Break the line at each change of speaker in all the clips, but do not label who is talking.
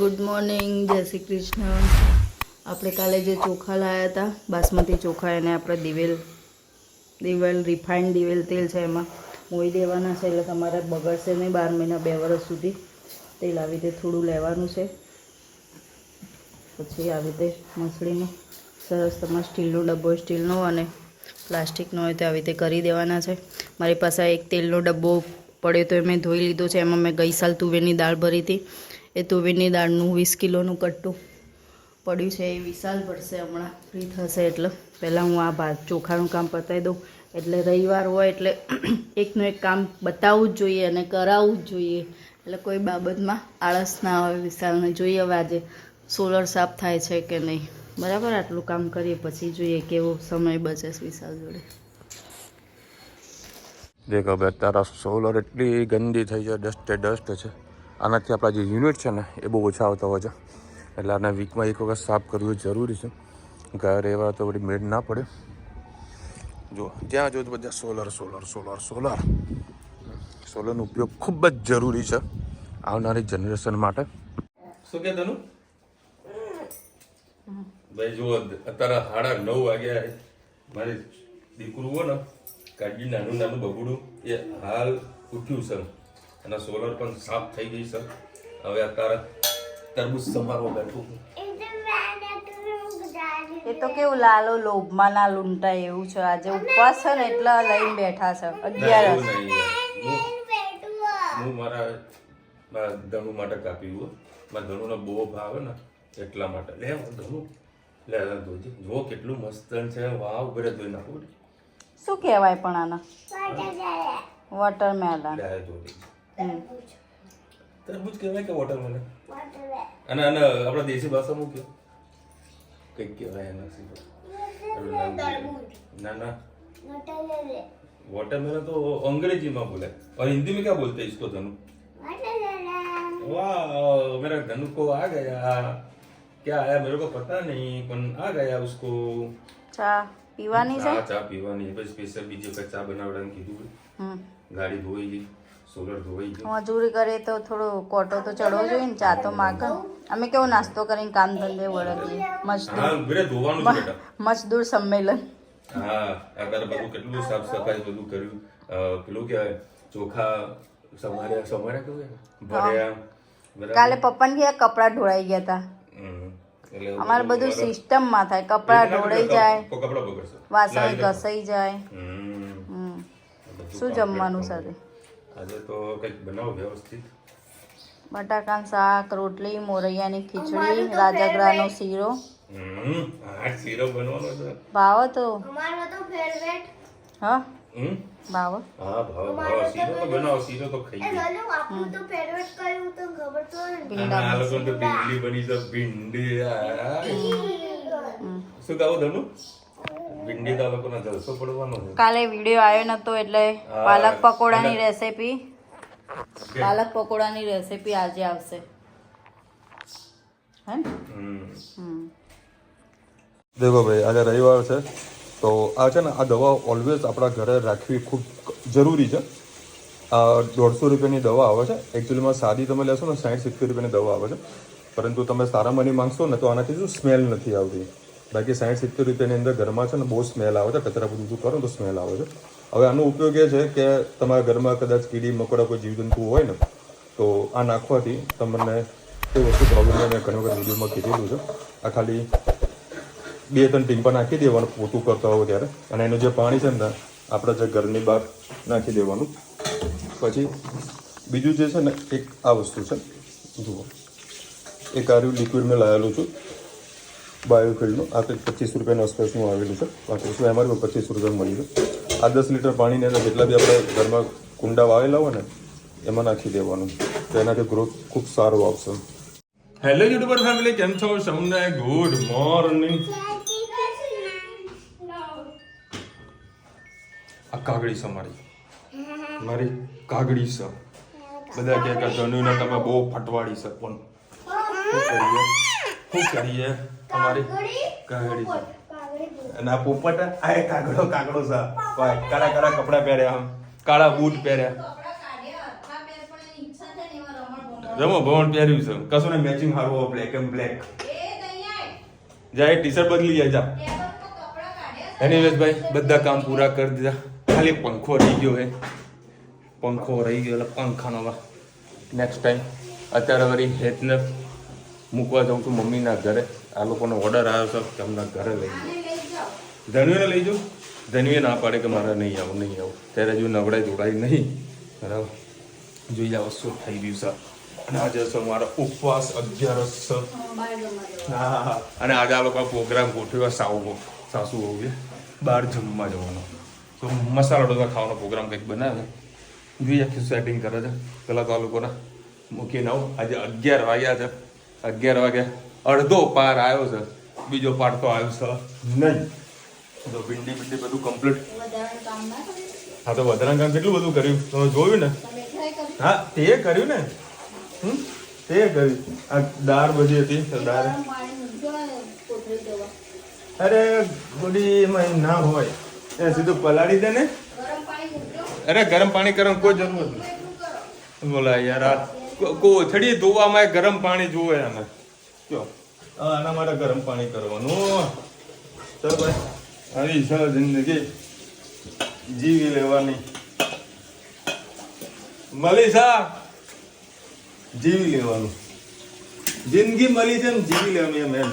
Good morning, જય શ્રી કૃષ્ણ. આપણે કાલે જે ચોખા લાવ્યા હતા બાસમતી ચોખા, એને આપણે દિવેલ રિફાઇન્ડ દિવેલ તેલ છે એમાં મોઈ દેવાના છે, એટલે તમારે બગડશે નહીં 12 મહિના 2 વર્ષ સુધી. તેલ આવી રીતે થોડું લેવાનું છે. પછી આવી રીતે મસળીનો સરસ તમારે સ્ટીલનો ડબ્બો, સ્ટીલનો અને પ્લાસ્ટિકનો હોય તો આવી રીતે કરી દેવાના છે. મારી પાસે એક તેલનો ડબ્બો પડ્યો તો એ મેં ધોઈ લીધો છે. એમાં મેં ગઈ સાલ તુવેરની દાળ ભરી હતી. એ તુવેરની દાળનું 20 કિલોનું કટ્ટું પડ્યું છે. એ વિશાલ પડશે હમણાં ફ્રી થશે એટલે. પહેલાં હું આ ચોખાનું કામ પતાવી દઉં, એટલે રવિવાર હોય એટલે એકનું એક કામ બતાવવું જ જોઈએ અને કરાવવું જ જોઈએ, એટલે કોઈ બાબતમાં આળસ ના આવે. વિશાલને જોઈએ હવે આજે સોલર સાફ થાય છે કે નહીં. બરાબર, આટલું કામ કરીએ પછી જોઈએ કેવો સમય બચે વિશાલ જોડે.
દેખ હવે તારા સોલર એટલી ગંદી થઈ છે, ડસ્ટ છે. આનાથી આપણા જે યુનિટ છે ને એ બહુ ઓછા આવતા હોય છે, એટલે આને વીકમાં એક વખત સાફ કરવું જરૂરી છે. ઘરે એવા તો બધી મેળ ના પડે. જો જ્યાં જો બધા સોલરનો ઉપયોગ ખૂબ જ જરૂરી છે આવનારી જનરેશન માટે. શું કે તનું ભાઈ જુઓ, અત્યારે 9:30 વાગ્યા. મારી દીકરું હોય ને કાઢી નાનું બગડું એ હાલ ઉઠ્યું છે અને સોલર પણ સાફ થઈ ગઈ છે. હવે અત્યારે તરબૂચ સમારવા બેઠું.
એ તો કેવું લાલો લોભમાં ના લૂંટાય એવું છે. આજે ઉપવાસ છે ને એટલે લઈને બેઠા છે. 11
હું મારા ધનુ માટે કાપ્યું. મારા ધનુનો બહુ ભાવે ને એટલા માટે. લે ધનુ લે જો કેટલું મસ્ત છે. વાવ, ઘરે ધોઈ નાખું.
શું કહેવાય પણ આના? વોટરમેલન.
તરબૂચ કહેવાય કે વોટરમેલન? અને આપણા દેશી ભાષામાં કયો કંઈક કહેવાય એના? ના वाटरमेलन तो अंग्रेजी में बोला है और हिंदी में क्या बोलते हैं इसको? धनु. वाह, मेरा धनु को आ गया. क्या आया मेरे को पता नहीं, पर आ गया उसको.
चा पीवानी છે?
ચા પીવાની. પછી સ્પેશિયલ બીજી વખત ચા બનાવવાનું કીધું. ગાડી ધોઈ ગઈ, સોલર ધોઈ ગઈ.
મજૂરી કરે તો થોડો કોટો તો ચડવો જોઈએ ને. ચા તો માગ. અમે કેવો નાસ્તો કરીને કામ ધંધે વળગીએ. મજદૂર સંમેલન.
હા, અત્યારે બધું કેટલું સાફ સફાઈ બધું કર્યું. પેલું કહેવાય ચોખા સમાર્યા કેવું ભર્યા.
કાલે પપ્પાને ગયા કપડાં ઢોળાઈ ગયા હતા. અમારે બધું સિસ્ટમ માં થાય. કપડાં ઢોળાઈ જાય, વાસણ ઘસાઈ જાય. શું જમવાનું સાથે?
આજે તો કંઈક બનાવો વ્યવસ્થિત.
બટાકાનું શાક, રોટલી, મોરૈયાની ખીચડી, રાજગરાનો શીરો.
શીરો બનવાનો છે.
ભાવ તો
અમારો તો ફેવરેટ.
હા ભાવ.
હા ભાવ શીરો તો બનાવો. શીરો તો ખાઈ
એ ગલો આપણું તો ફેવરેટ કયું તો ખબર તો નથી.
આ લોકો તો ભીંડી બની છે. ભીંડી શું કહું ધનુ? ભીંડી તો આ લોકોના જલસો પડવાનો છે.
કાલે વિડીયો આવ્યો નતો એટલે પાલક પકોડાની રેસીપી આજે આવશે. હે
દેખો ભાઈ, આજે રવિવાર છે તો આ છે ને આ દવા ઓલવેઝ આપણા ઘરે રાખવી ખૂબ જરૂરી છે. આ 150 રૂપિયાની દવા આવે છે. એકચ્યુઅલીમાં સાદી તમે લેશો ને 60-70 રૂપિયાની દવા આવે છે, પરંતુ તમે સારા મની માંગશો ને તો આનાથી શું સ્મેલ નથી આવતી. બાકી 60-70 રૂપિયાની અંદર ઘરમાં છે ને બહુ સ્મેલ આવે છે. કચરા બધું કરો તો સ્મેલ આવે છે. હવે આનો ઉપયોગ એ છે કે તમારા ઘરમાં કદાચ કીડી મકોડા કોઈ જીવજંતુ હોય ને તો આ નાખવાથી તમને કોઈ વસ્તુ પ્રોબ્લેમ મેં ઘણી વખત વિડીયોમાં કીધેલું છે. આ ખાલી 2-3 ટીમ્પા નાખી દેવાનું પોતું કરતા હોય ત્યારે, અને એનું જે પાણી છે ને આપણે જે ઘરની બહાર નાખી દેવાનું. પછી બીજું જે છે ને એક આ વસ્તુ છે, જુઓ, એક આર્યું લિક્વિડ મેં લાવેલું છું બાયોફિલ્ડનું. આ કંઈક 25 રૂપિયાની આસપાસનું આવેલું છે. વાપરીશું. અમારી 25 રૂપિયા મળી છે. આ 10 લીટર પાણીની અંદર જેટલા બી આપણે ઘરમાં કુંડા વાવેલા હોય ને એમાં નાખી દેવાનું, તો એનાથી ગ્રોથ ખૂબ સારો આવશે. હેલો યુટ્યુબર ફેમિલી, કેમ છો? સૌને ગુડ મોર્નિંગ. આ કાગડી છે મારી કાગડી છે. બધા કે ધનુને તમે બહુ ફટવાડી છે, પણ શું કરીએ તમારી કાગડી છે. અને આ પોપટ આ કાગડો છે. કાળા કપડા પહેર્યા, કાળા બૂટ પહેર્યા. જમો ભવન પહેર્યું છે કશું ને મેચિંગ સારું હોય બ્લેક એન્ડ બ્લેક જાય ટી શર્ટ બદલી જાય જા એનીવેઝ ભાઈ બધા કામ પૂરા કરી દીધા ખાલી પંખો રહી ગયો હે પંખો રહી ગયો એટલે પંખાનો નેક્સ્ટ ટાઈમ અત્યારે વળી હેતને મૂકવા જાઉં છું મમ્મીના ઘરે આ લોકોનો ઓર્ડર આવ્યો છે કે એમના ઘરે લઈ જાઓ ધનવીને લઈ જાઉં ધનવીએ ના પાડે કે મારે નહીં આવું ત્યારે હજુ નવડાઈ જોડાઈ નહીં બરાબર જોઈ જાવ શું થઈ ગયું છે અને આજે છે મારો ઉપવાસ 11 છે હા અને આજે આ લોકો પ્રોગ્રામ ગોઠવ્યો સાસુ હોવું બહાર જમવા જવાનો તો મસાલા ઢોસા ખાવાનો પ્રોગ્રામ કંઈક બનાવે જોઈએ આખી સેટિંગ કરે છે પેલા તો આ લોકોને મૂકીને આવું આજે 11 વાગ્યા છે 11 વાગે અડધો પાર આવ્યો છે બીજો પાર તો આવ્યો છે નહીં તો ભીંડી બધું કમ્પ્લીટ હા તો વધારાનું કામ કેટલું બધું કર્યું તમે જોયું ને હા તે કર્યું ને તે કર્યું આ દાળ બધી હતી દાળ અરે ગોડી એમાં ના હોય એ સીધું પલાળી દે ને અરે ગરમ પાણી કરવાનું કોઈ જરૂર નથી બોલા યાર આ કોથળી ધોવામાં ગરમ પાણી જોવે આને કયો આના માટે ગરમ પાણી કરવાનું ચાલ ભાઈ આવી છે જિંદગી જીવી લેવાની મલીસા જીવી લેવાનું જિંદગી મળી છે ને જીવી લેવાની એમ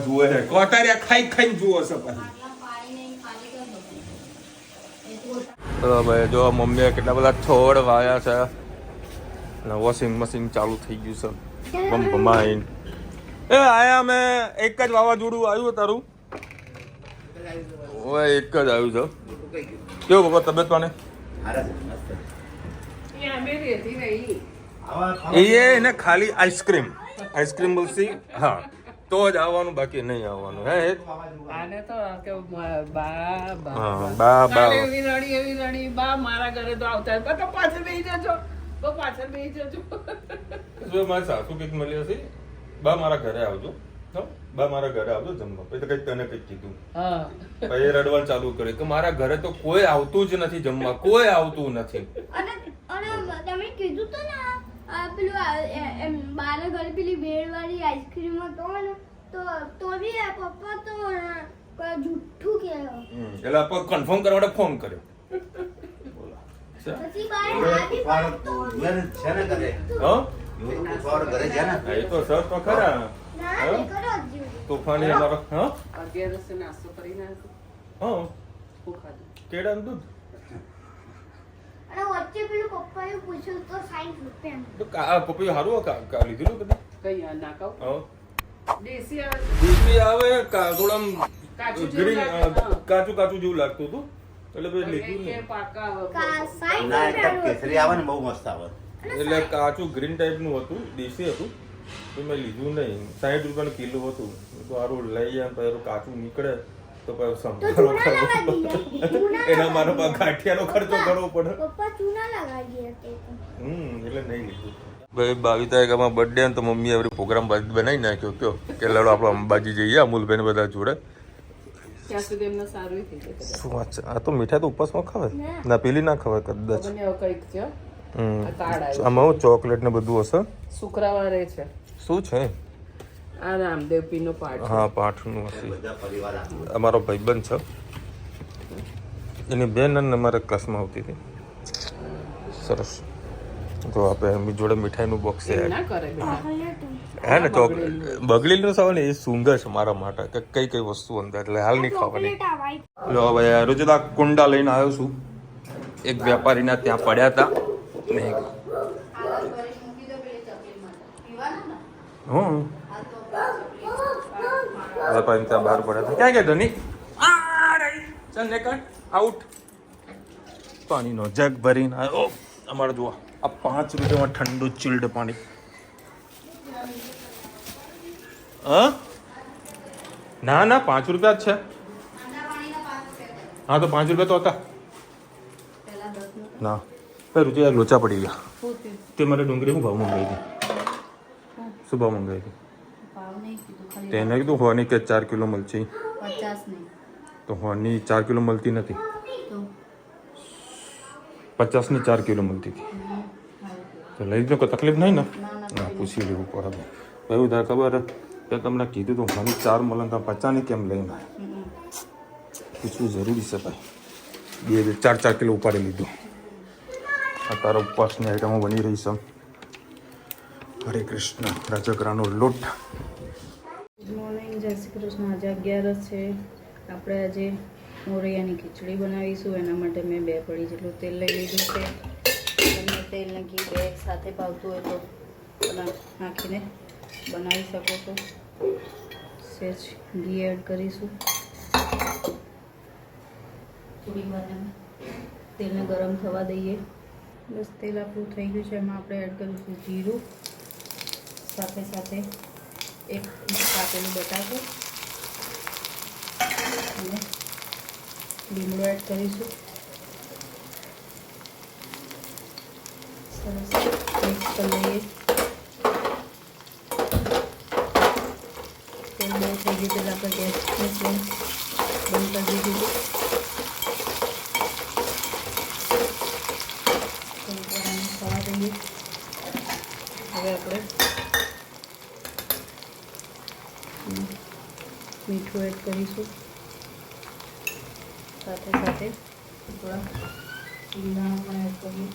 જુએ છે કોટારિયા ખાઈ જુઓ છે ભાઈ જો મમ્મીએ કેટલા બધા છોડ વાયા છે અને વોશિંગ મશીન ચાલુ થઈ ગયું છે બમ એ આયા મેં એક જ વાવાઝોડું આવ્યું તારું ઓય એક જ આવ્યું છે કેવું બાબા તબિયત પાને એને ખાલી આઈસ્ક્રીમ બોલશી હા તો જ આવવાનું બાકી નહીં આવવાનું હે
આને તો કે બા
બા
એવી રડી બા મારા ઘરે તો આવતા તો પાછળ બેસી જજો
મારી સાસુ કંઈક મળી હશે બા મારા ઘરે આવજો બા મારા ઘરે આવજો જમવા પછી કઈક તને કઈક કીધું પછી રડવાનું ચાલુ કર્યું કે મારા ઘરે તો કોઈ આવતું જ નથી જમવા કોઈ આવતું નથી
અને તમે કીધું તો ને પેલું બારે ઘરે પેલી ભેળવાળી આઈસ્ક્રીમ હતો ને તો બી પપ્પા તો જુઠ્ઠું કહેવાય
એટલે આપણે કન્ફર્મ કરવા માટે ફોન કર્યો
પછી બારે આવી પડતો
એ તો સર તો ખરા
ના કરો જ
તોફાની અમારો હા
અગિયારસે નાસ્તો કરીને
હા
શું ખાધું
કેળાનું દૂધ
અને વચ્ચે પેલું પપ્પાએ પૂછ્યું તો 60 રૂપિયા
તો પપ્પી હારું લીધેલું કદી
કઈ ના કહું
હા
દેશી આવે
દૂધી આવે થોડું
કાચું
ગ્રીન
જેવું લાગે,
કાચું જેવું લાગતું હતું એટલે પછી લીધું
કે
નહીં
પાકા
ના
કેસરી આવે ને બહુ મસ્ત આવે
એટલે કાચું ગ્રીન ટાઈપનું હતું દેશી હતું તો મેં લીધું નહીં 60 રૂપિયાનું કિલો હતું તો સારું લઈ જાય પછી કાચું નીકળે તો પછી સંભાળો એના મારો ગાંઠિયાનો ખર્ચો કરવો પડે
પપ્પા ચૂના લગાવી હતી
એટલે નહીં લીધું ભાઈ 22 તારીખમાં બર્થડે તો મમ્મીએ એવરી પ્રોગ્રામ બનાવી નાખ્યો કયો કે લડો આપણે અંબાજી જઈએ અમૂલભાઈ બધા જોડે
ત્યાં સુધી એમને સારું થઈ જાય
શું વાત છે આ તો મીઠાઈ તો ઉપવાસમાં ખવાય ના પેલી ના ખવાય કદાચ
બંને હવે કંઈક છે આ કાર્ડ આવ્યું
આમાં હું ચોકલેટ ને બધું હશે
શુક્રવારે છે
શું છે
આ રામદેવ પીનો પાઠ
હા પાઠનું હશે
બધા પરિવાર
અમારો ભાઈબંધ છે એની બેન અને અમારા ક્લાસમાં આવતી હતી સરસ તો આપણે એમની જોડે મીઠાઈનું બોક્સ છે
ના કરે બેટા
હે ને બગડેલું સવાલ ને એ સુંદર છે મારા માટે કે કઈ કઈ વસ્તુ અંદર એટલે હાલ નહીં ખાવાની લો ભાઈ રોજ આ કુંડા લઈને આવ્યો છું એક વેપારીના ત્યાં પડ્યા હતા ને વેપારી ત્યાં બહાર પડ્યા હતા ક્યાં ગયા ધની ચાલ નીકળ આઉટ પાણીનો જગ ભરીને આવ્યો અમારે જુઓ આ 5 રૂપિયામાં ઠંડુ ચિલ્ડ પાણી ના 5 રૂપિયા જ છે હા તો 5 રૂપિયા તો હતા ના ભાઈ રુચિ યાર લોચા પડી ગયા તે મારે ડુંગળી શું ભાવ મંગાવી હતી શું ભાવ મંગાવી હતી તેને કીધું હોની કે 4 કિલો મળશે તો હોની 4 કિલો મળતી નથી 50 ની 4 કિલો મળતી હતી તો લઈ દો કોઈ તકલીફ નહીં ને
ના ના
ના પૂછી લેવું પડે એવું તારે ખબર કે તમને કીધું તું મને 4 મળે તો 50 કેમ લઈને પૂછવું જરૂરી છે ભાઈ 4 કિલો ઉપાડી લીધું આ તારા ઉપવાસની આઈટમો બની રહી છે હરે કૃષ્ણ રાજગરાનો લોટ
ગુડ મોર્નિંગ જય શ્રી કૃષ્ણ આજે 11 છે આપણે આજે મોરૈયાની ખીચડી બનાવીશું એના માટે મેં 2 પડી જેટલું તેલ લઈ લીધું છે તમને તેલ ને ઘી બે સાથે ભાવતું હોય તો નાખીને બનાવી શકો છો સેજ ઘી એડ કરીશું થોડી વાર તેલને ગરમ થવા દઈએ બસ તેલ આપણું થઈ ગયું છે એમાં આપણે એડ કરીશું જીરું સાથે સાથે એક કાપેલું બટાકું અને લીમડો એડ કરીશું સરસ મિક્સ કરી લઈએ તેલ બહુ થઈ ગયું એટલે આપણે ગેસની ફ્લેમ બંધ કરી દીધું થવા દઈએ હવે આપણે મીઠું એડ કરીશું સાથે સાથે થોડા સિંગદાણા પણ એડ કરીએ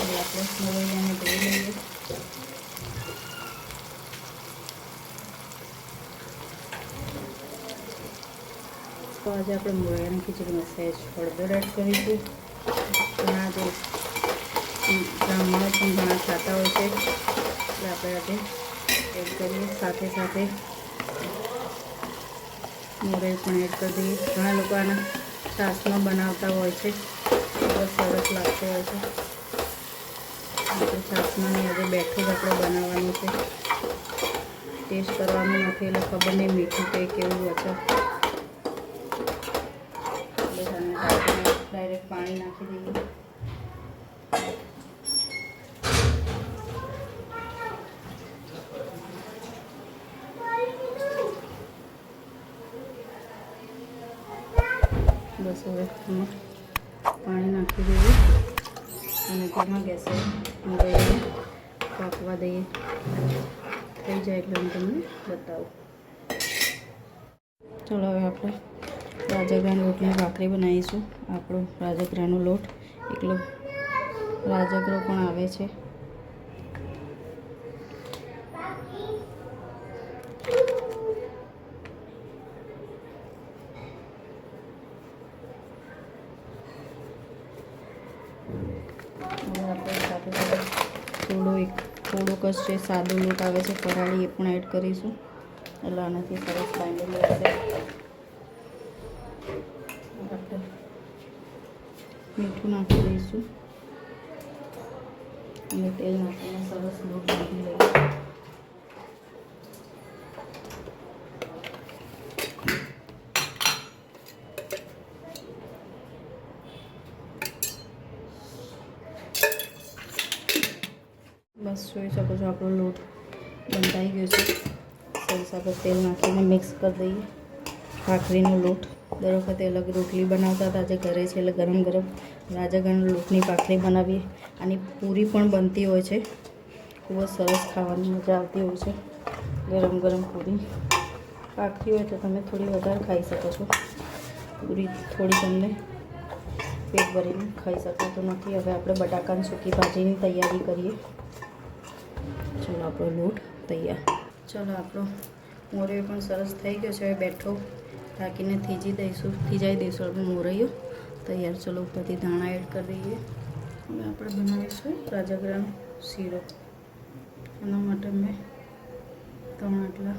હવે આપણે મોરૈયાને ધોઈ લઈએ તો આજે આપણે મોરૈયાની ખીચડીમાં સહેજ હળદર એડ કરીશું ઘણા જે બ્રાહ્મણો પણ ઘણા ખાતા હોય છે એટલે આપણે આજે એડ કરીએ સાથે સાથે મોરૈયું પણ એડ કરી દઈએ ઘણા લોકો આના છાશમાં બનાવતા હોય છે ખૂબ જ સરસ લાગતો હોય છે આપણે છાશમાં આજે બેઠું જ આપણે બનાવવાનું છે ટેસ્ટ કરવાનું નથી એટલે ખબર નહીં મીઠું કે કેવું હશે ડાયરેક્ટ પાણી નાખી દઈએ બસ હવે પાણી નાખી દઈએ અને તેમાં ગેસે મોરૈયાને પાકવા દઈએ થઈ જાય એટલે હું તમને બતાવું ચલો હવે આપણે રાજગરાની રોટલી ભાખરી બનાવીશું આપણો રાજગરાનો લોટ એકલો રાજગરો પણ આવે છે હવે આપણે સાથે સાથે થોડોક જ છે સાદો લોટ આવે છે ફરાળી એ પણ એડ કરીશું એટલે આનાથી સરસ બાઇન્ડિંગ રહેશે મીઠું નાખી દઈશું અને તેલ નાખીને સરસ લોટ બાંધી લઈએ બસ જોઈ શકો છો આપણો લોટ બંધાઈ ગયો છે સરસ આપણે તેલ નાખીને મિક્સ કરી દઈએ ભાખરીનો લોટ દર વખતે અલગ રોટલી બનાવતા હતા આજે ઘરે છે એટલે ગરમ ગરમ રાજગરાના લોટની ભાખરી બનાવીએ આની પૂરી પણ બનતી હોય છે ખૂબ જ સરસ ખાવાની મજા આવતી હોય છે ગરમ ગરમ પૂરી ભાખરી હોય તો તમે થોડી વધારે ખાઈ શકો છો પૂરી થોડી તમને પેટ ભરીને ખાઈ શકાતો નથી હવે આપણે બટાકાની સૂકી ભાજીની તૈયારી કરીએ ચલો આપણો લોટ તૈયાર ચલો આપણો મોરૈયો પણ સરસ થઈ ગયો છે હવે બેઠો ઢાંકીને થીજાઈ દઈશું આપણે મોરૈયો તૈયાર ચલો ઉપરથી ધાણા એડ કરી દઈએ હવે આપણે બનાવીશું રાજગરાનો શીરો એના માટે મેં 3 આટલા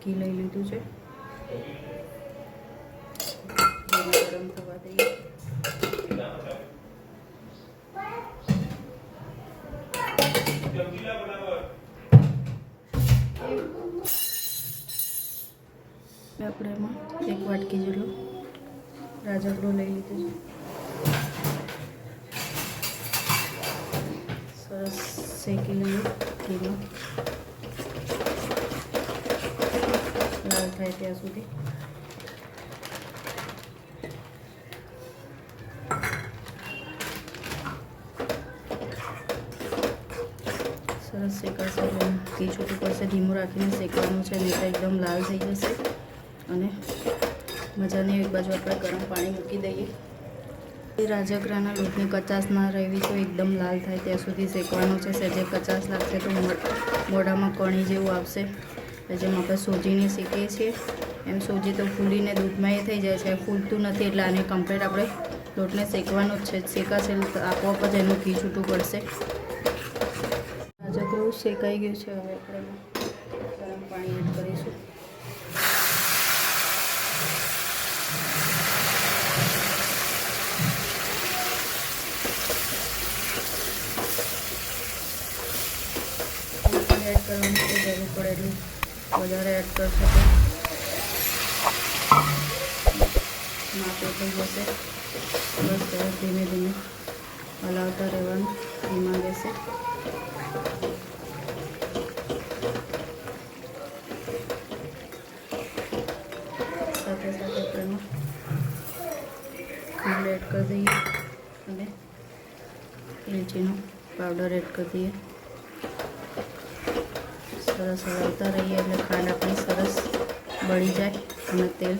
ઘી લઈ લીધું છે ગરમ થવા દઈએ આપણે એમાં 1 વાટકી જેટલો રાજગરો લઈ લીધો છે સરસ શેકી લઈએ ઘીમાં થાય ત્યાં સુધી. સરસ શેકાશે એટલે ઘી છૂટું પડશે. ધીમું રાખીને શેકવાનું છે, નહીં તો એકદમ લાલ થઈ જશે. અને મજાની એક બાજુ આપણે ગરમ પાણી મૂકી દઈએ. રાજગરાના લોટની કચાશ ના રહેવી તો એકદમ લાલ થાય ત્યાં સુધી શેકવાનું છે. સહેજે કચાશ લાગશે તો મોઢામાં કણી જેવું આવશે. જેમ આપણે સોજીને શેકીએ છીએ એમ સોજી તો ફૂલીને દૂધમાં એ થઈ જાય છે, ફૂલતું નથી. એટલે આને કમ્પ્લીટ આપણે લોટને શેકવાનું જ છે. શેકાશે આપોઆપ જ એનું ઘી છૂટું પડશે. રાજગરું શેકાઈ ગયું છે. હવે આપણે ગરમ પાણી એડ કરીશું. એડ કરવાની જરૂર પડે એટલું વધારે એડ કરશો તો માપે થઈ જશે. બસ સરસ ધીમે ધીમે હલાવતા રહેવાનું ધીમા ગેસે. સાથે સાથે આપણે ખાંડ એડ કરી દઈએ અને એલચીનો પાવડર એડ કરી દઈએ. સરસ હલાવતા રહીએ એટલે ખાંડ આપણી સરસ બળી જાય અને તેલ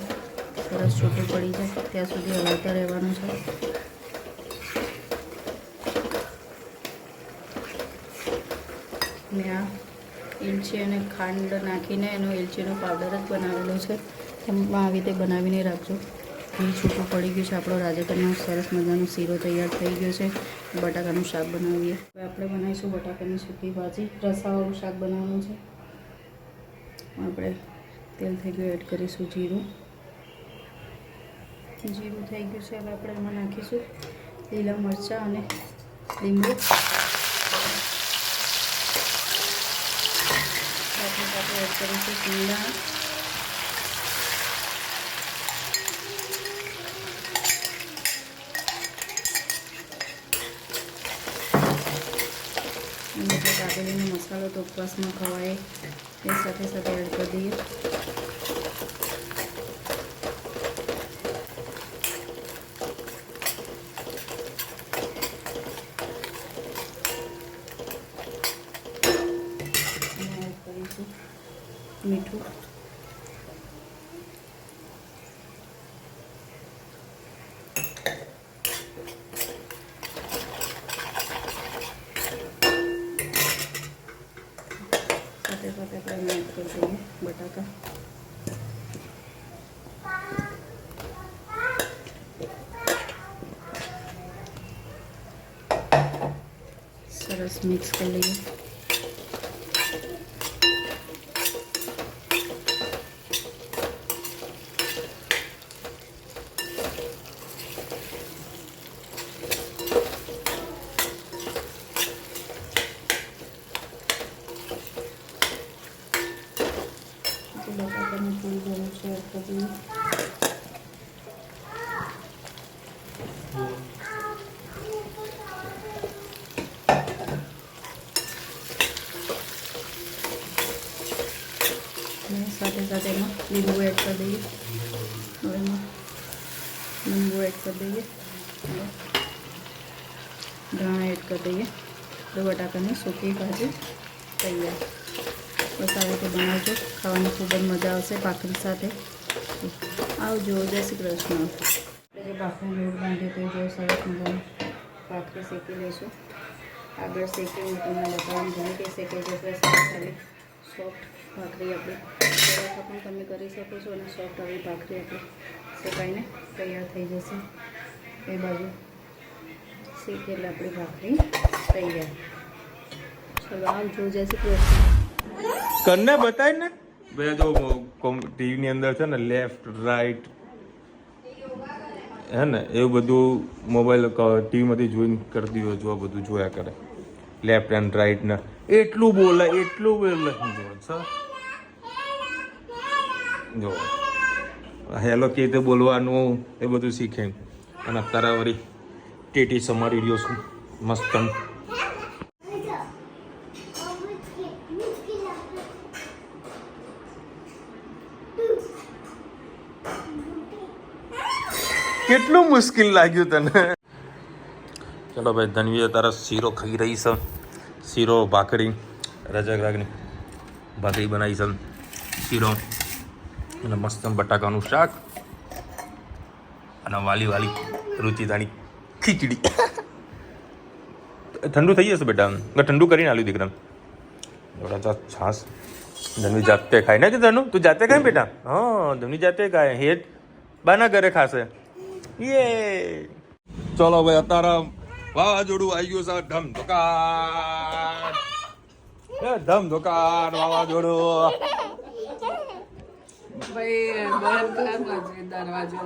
સરસ છૂટું પડી જાય ત્યાં સુધી હલાવતા રહેવાનું છે. મેં આ એલચી અને ખાંડ નાખીને એનો એલચીનો પાવડર જ બનાવેલો છે. એમાં આવી રીતે બનાવીને રાખજો. ઘી છૂટું પડી ગયું છે. આપણો રાજગરનો સરસ મજાનો શીરો તૈયાર થઈ ગયો છે. બટાકાનું શાક બનાવીએ. હવે આપણે બનાવીશું બટાકાની સૂકી ભાજી. રસાવાળું શાક બનાવવાનું છે. આપણે તેલ થઈ ગયું એડ કરીશું જીરું. જીરું થઈ ગયું છે. હવે આપણે એમાં નાખીશું લીલા મરચાં અને લીંબુ. સાથે સાથે એડ કરીશું શિંગદાણા. અને જે દાબેલીનો મસાલો તો ઉપવાસમાં ખવાય એ સાથે સાથે એડ કરી દઈએ. અને એડ કરીશું મીઠું. સાથે સાથે આપણે એડ કરી દઈએ બટાકા. સરસ મિક્સ કરી લઈએ. બટાકાનું ફૂલ ભરું છે એડ કરી દઈએ. અને સાથે સાથે એમાં લીંબુ એડ કરી દઈએ. હવે એમાં લીંબુ એડ કરી દઈએ. ધાણા એડ કરી દઈએ. તો બટાકાની સૂકી ભાજી તૈયાર. બસ આવી રીતે બનાવજો. ખાવાની ખૂબ જ મજા આવશે ભાખરી સાથે. આવજો. જય શ્રી કૃષ્ણ. આપણે જે ભાખરીનો લોટ બાંધ્યો તો જો સરસ મજાની ભાખરી શેકી લઈશું. આગળ શેકી હું તમને બતાવવાનું ભૂલી ગઈ. શેકાઈ જશે સરસ આવી સોફ્ટ ભાખરી આપણી પરોઠા પણ તમે કરી શકો છો. અને સોફ્ટ આવી ભાખરી આપણી શેકાઈને તૈયાર થઈ જશે. એ બાજુ શેકી એટલે આપણી ભાખરી તૈયાર. ચલો આવજો. જય શ્રી કૃષ્ણ.
કરને બતાય ને ભાઈ. જો ટીવી ની અંદર છે ને લેફ્ટ રાઈટ હે ને એવું બધું મોબાઈલ ટીવી માંથી જોઈને કરતી હોય. જો બધું જોયા કરે લેફ્ટ એન્ડ રાઈટ ને એટલું બોલે જો હેલો કે રીતે બોલવાનું એ બધું શીખે. અને અત્યારે વળી ટેટી સમારી રહ્યો છું મસ્ત. કેટલું મુશ્કેલ લાગ્યું તને. ચલો ભાઈ, ધનવી તારા શીરો ખાઈ રહી છે. શીરો ભાખરી, રજગરાગની ભાખરી બનાવી છે, શીરો અને મસ્ત બટાકાનું શાક અને વાલી રુચિતાની ખીચડી. ઠંડુ થઈ જશે બેટા, ઠંડુ કરીને આલ્યું દીકરા. થોડા છાસ ધનવી જાતે ખાય ને કે ધનુ તું જાતે ખાય બેટા? હા, ધનવી જાતે ખાય. હેત બાના ઘરે ખાશે. યે ચલો ભાઈ, અત્યારે વાવાઝોડું આવી ગયું છે. ધમધોકાર ધમધોકાર વાવાઝોડું.
ભાઈ દરવાજો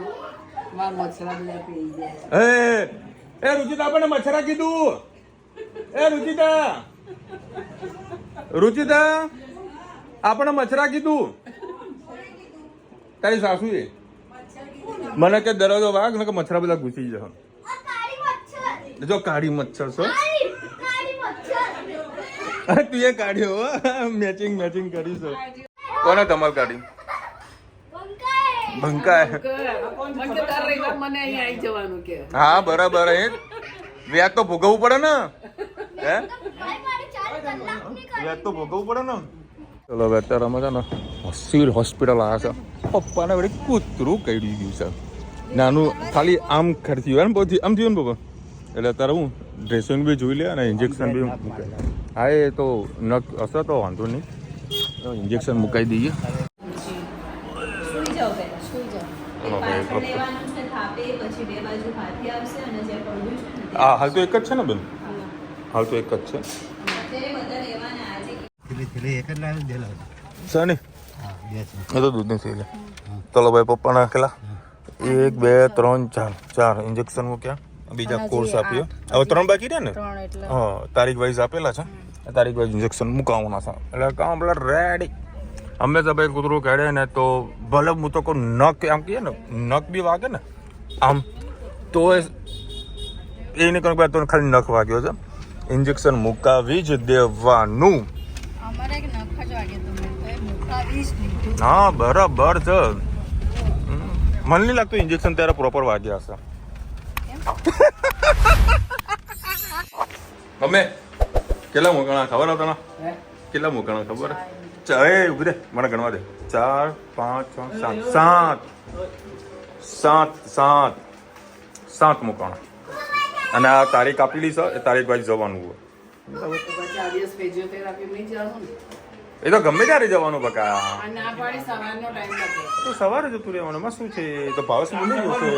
મચ્છરા બધા પી ગયા.
એ રુચિતા આપણને મચ્છરા કીધું. એ રુચિતા આપણે મચ્છરા કીધું. તારી સાસુએ મને કે દરવાજો વાગ ને કે મચ્છરા બધા ઘૂસી જશે. જો કાળી મચ્છર છો. તું એ કાઢ્યો મેચિંગ કરીશું. કોને તમારે કાઢી? ભંકાય.
મને અહીં આવી જવાનું કે
હા બરાબર. વ્યાજ તો ભોગવવું પડે ને. હે વ્યાજ તો ભોગવવું પડે ને. ચલો હવે અત્યારે અમે છે ને સિવિલ હોસ્પિટલ આવ્યા છે. પપ્પાને વળી કૂતરું કરી ગયું છે. નાનું ખાલી આમ ખર્ચી હોય ને બહુ આમ થયું ને પપ્પા. એટલે અત્યારે હું ડ્રેસિંગ બી જોઈ લે અને ઇન્જેક્શન બી મૂકે. હા એ તો નક હશે તો વાંધો નહીં, ઇન્જેક્શન મુકાઈ દઈએ. હા હાલ તો એક જ છે ને બેન? હાલ તો એક જ છે. સની એ તો દૂધ નથી. ચલો ભાઈ, પપ્પા નાખેલા 1 2 3 4 ઇન્જેક્શન મૂક્યા. બીજા કોર્સ આપ્યો. હવે 3 બાકી રહ્યા ને? હા, તારીખ વાઇઝ આપેલા છે. તારીખ વાઇઝ ઇન્જેક્શન મુકાવવાના છે. એટલે કામ પેલા રેડી. હંમેશા ભાઈ કૂતરું કાઢે ને તો ભલે હું તો કોઈ નખ આમ કહીએ ને, નખ બી વાગે ને આમ તો એ નહીં કહું તો ખાલી નખ વાગ્યો છે. ઇન્જેક્શન મુકાવી જ દેવાનું. હા બરાબર છે. મને નહીં લાગતું ઇન્જેક્શન ત્યારે પ્રોપર વાગ્યા હશે. અમે કેટલા મૂકણા ખબર હતા? કેટલા મૂકણા ખબર? ઉભી દે, મને ગણવા દે. 4 5 6 7 મૂકણા. અને આ તારીખ આપેલી છે, એ તારીખ વાઇઝ જવાનું હોય. એ તો ગમે ત્યારે જવાનું બકા. તો સવારે જતું રહેવાનું. એમાં શું છે? તો ભાવ શું નહીં જોશે.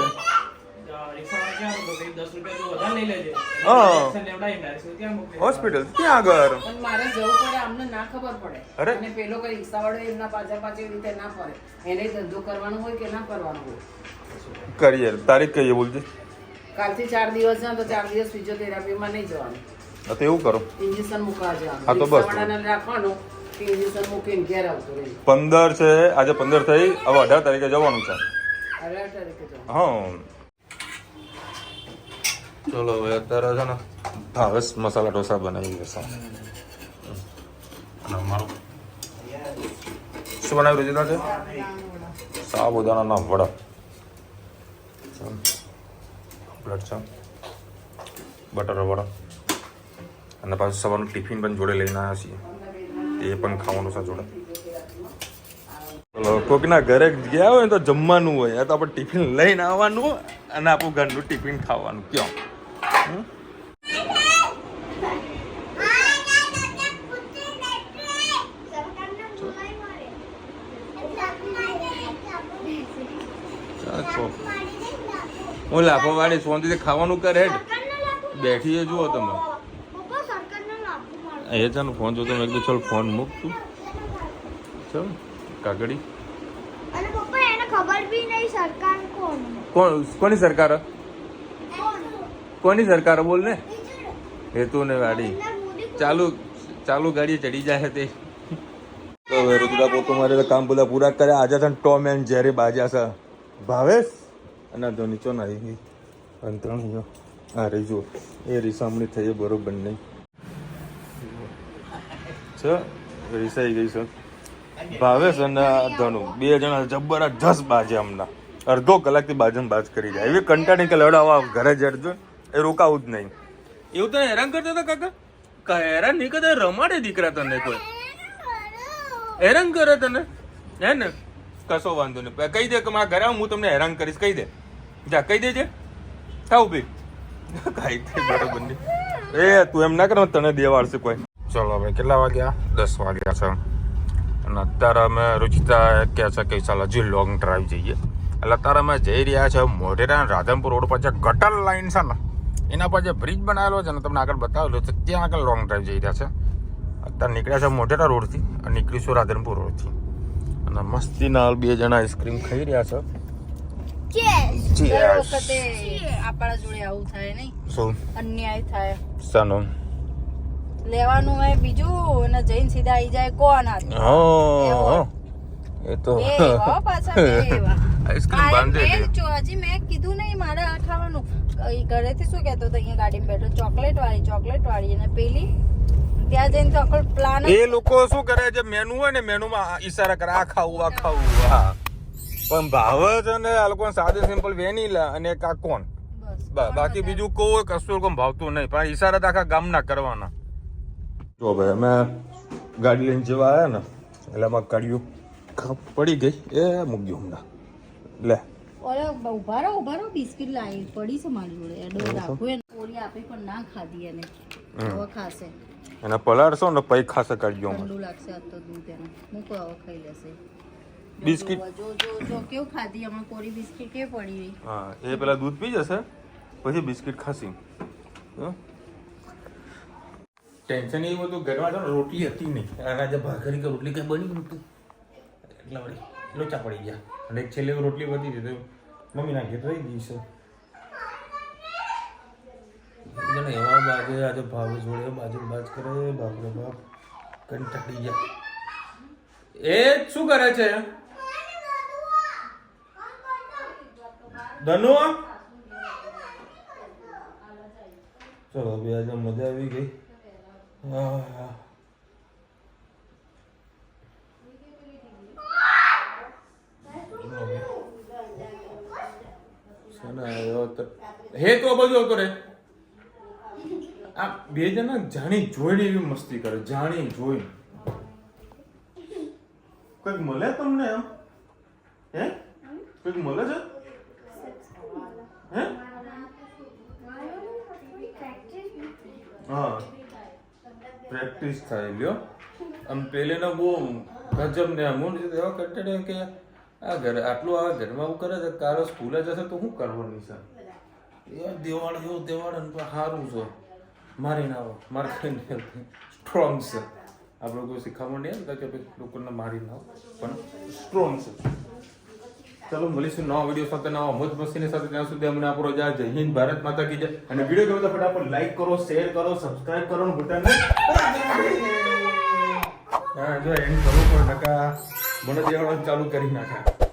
હોસ્પિટલ ત્યાં આગળ
મારે જવું પડે. અમને ના ખબર પડે.
અરે
અને પેલો કઈ રિક્ષાવાળો એમના પાછળ રીતે ના ફરે. એને ધંધો કરવાનો હોય કે ના કરવાનો હોય.
કરીએ. તારીખ કહીએ બોલજે.
કાલથી 4 દિવસ છે તો 4 દિવસ ફિઝિયોથેરાપીમાં નહીં જવાનું.
તો એવું કરો.
ઇન્જેક્શન મૂકવા જવાનું.
હા તો બસ.
રાખવાનું કે ઇન્જેક્શન મૂકીને ઘેર આવતું રહે.
15 છે આજે. 15 થઈ. હવે 18 તારીખે જવાનું છે.
18 તારીખે જવાનું.
હા ચલો હવે અત્યારે છે ને ભાવેશ મસાલા ઢોસા બનાવી દેશે. અને અમારું શું બનાવી દીધા છે? સાબુદાણાના વડા, બ્લડ છે, બટર વડા અને પાછું સવારનું ટિફિન પણ જોડે લઈને આવ્યા છીએ. એ પણ ખાવાનું છે જોડે. ચલો કોકના ઘરે ગયા હોય ને તો જમવાનું હોય. તો આપણે ટિફિન લઈને આવવાનું અને આપણું ઘરનું ટિફિન ખાવાનું. ક્યાં હું લાફો વાળી સોનથી ખાવાનું કરે. બેઠી જુઓ તમે. એ છે ને ફોન જોતો મેં કીધું ચાલ ફોન મૂક તું. ચાલ કાગડી. કોની સરકાર? કોની સરકાર બોલ ને. હેતુ ને ગાડી ચાલુ ગાડી ચડી જાય તે. તો હવે રુદ્રા પોતો મારે કામ બધા પૂરા કર્યા. આજે છે ટોમ એન્ડ જેરી બાજ્યા છે. ભાવેશ અને ધોનીચો ના આવી અંતરણ. હા રહી જુઓ એ રીસામણી થઈ બરોબર નહીં છે. રીસાઈ ગઈ છે. ભાવેશ અને ધનુ 2 જણા જબરજસ્ત બાજે હમણાં. અડધો કલાકથી બાજુ બાજ કરી જાય એવી કંટાળી કે લડાવા ઘરે જડજો એ રોકાવું જ નહીં. એવું તને હેરાન કરતા હતા કાકા? હેરાન નહીં કરતા, રમાડે દીકરા તને કોઈ હેરાન કરે તને હે ને? કશો વાંધો નહીં, કહી દે કે મારા ઘરે આવું હું તમને હેરાન કરીશ, કહી દે. જા કહી દેજે. થાવ ભાઈ કાંઈ થઈ બરોબર નહીં. એ તું એમ ના કર, તને દેવાડશે કોઈ. ચલો ભાઈ કેટલા વાગ્યા? 10 વાગ્યા છે અને અત્યારે અમે રુચિતા કહે છે કે ચાલો હજી લોંગ ડ્રાઈવ જઈએ. એટલે અત્યારે અમે જઈ રહ્યા છે મોઢેરા રાધનપુર રોડ પર જે ગટર લાઈન છે ને એના પર જે બ્રિજ બનાવેલો છે ને તમને આગળ બતાવેલો છે ત્યાં આગળ લોંગ ડ્રાઈવ જઈ રહ્યા છે. અત્યારે નીકળ્યા છે મોઢેરા રોડથી અને નીકળીશું રાધનપુર રોડથી અને મસ્તીના 2 જણા આઈસ્ક્રીમ ખાઈ રહ્યા છે.
આપણા જોડે આવું થાય નહીં,
શું
અન્યાય થાય.
સાનો
લેવાનું હોય બીજું અને જઈને સીધા આવી જાય કોણ
એ તો આઈસ્ક્રીમ બાંધે
હજી મેં કીધું નહીં મારે આ ખાવાનું. ઘરેથી શું કહેતો હતો અહીંયા ગાડીમાં બેઠો ચોકલેટ વાળી અને પેલી ત્યાં જઈને તો આખો પ્લાન.
એ લોકો શું કરે છે મેનુ હોય ને મેનુમાં ઈશારા કરે આ ખાવું. હા પણ ભાવે છે ને આ લોકો સાદું સિમ્પલ વેનીલા અને એક આ કોણ, બાકી બીજું કોઈ કશું કોઈ ભાવતું નહીં. પણ ઈશારા આખા ગામના કરવાના. જો ભાઈ અમે ગાડી લઈને જેવા આવ્યા ને એટલે આમાં કાઢ્યું પડી ગઈ એ મૂક્યું હમણાં લે.
ઉભા રહો બિસ્કિટ લાવી પડી છે મારી જોડે એડો રાખો એને ઓલી આપી પણ ના ખાધી એને હવે ખાશે.
એને પલાળશો ને પૈ ખાશે કાઢ્યો
ઠંડુ લાગશે આ તો દૂધ એને મૂકો હવે ખાઈ લેશે.
બિસ્કિટ
જો કેવું ખાધી હમણાં કોરી બિસ્કિટ કેવી પડી રહી.
હા એ પેલા દૂધ પી જશે પછી બિસ્કિટ ખાસી. ટેન્શન એવું હતું ઘરમાં છે ને રોટલી હતી નહીં અને આજે ભાખરી કે રોટલી કઈ બની નતું એટલા વળી લોચા પડી ગયા અને એક છેલ્લે રોટલી વધી હતી તો મમ્મી નાખી રહી ગઈ છે. એવા બાજે આજે ભાવ જોડે બાજ કરે બાપરે બાપ કંટાળી ગયા. એ શું કરે છે ધનુ? ચલો બે આજે મજા આવી ગઈ. હે તો બધું હતો રે આ 2 જણા જાણી જોઈને એવી મસ્તી કરે, જાણી જોઈ. કઈક મળે તમને એમ? હે કઈક મળે છે? હે હા પ્રેક્ટિસ થાય લ્યો. આમ પેલેનો બહુ ગજબ ને આમ એવા કંટાળે કે આ ઘરે આટલું આ ઘરમાં આવું કરે છે કારો સ્કૂલે જશે તો શું કરવાનું છે? એ દેવાળ એવું દેવાળ સારું છે મારી ના આવો મારે કઈ સ્ટ્રોંગ છે. આપણે કોઈ શીખવામાં નહીં આવતા કે ભાઈ લોકોને મારી ના પણ સ્ટ્રોંગ છે. ચાલો મળીશું નવા વિડીયો સાથે નવા મોજ મસ્તીની સાથે. ત્યાં સુધી અમને આપણો જય હિન્દ ભારત માતા કી જય. અને વિડીયો ગમે તો ફટાફટ લાઈક કરો, શેર કરો, સબસ્ક્રાઇબ કરો ને ભૂલતા નહીં. હા જો એન્ડ કરવું પણ નકા મને દેવાનું ચાલુ કરી નાખ્યા.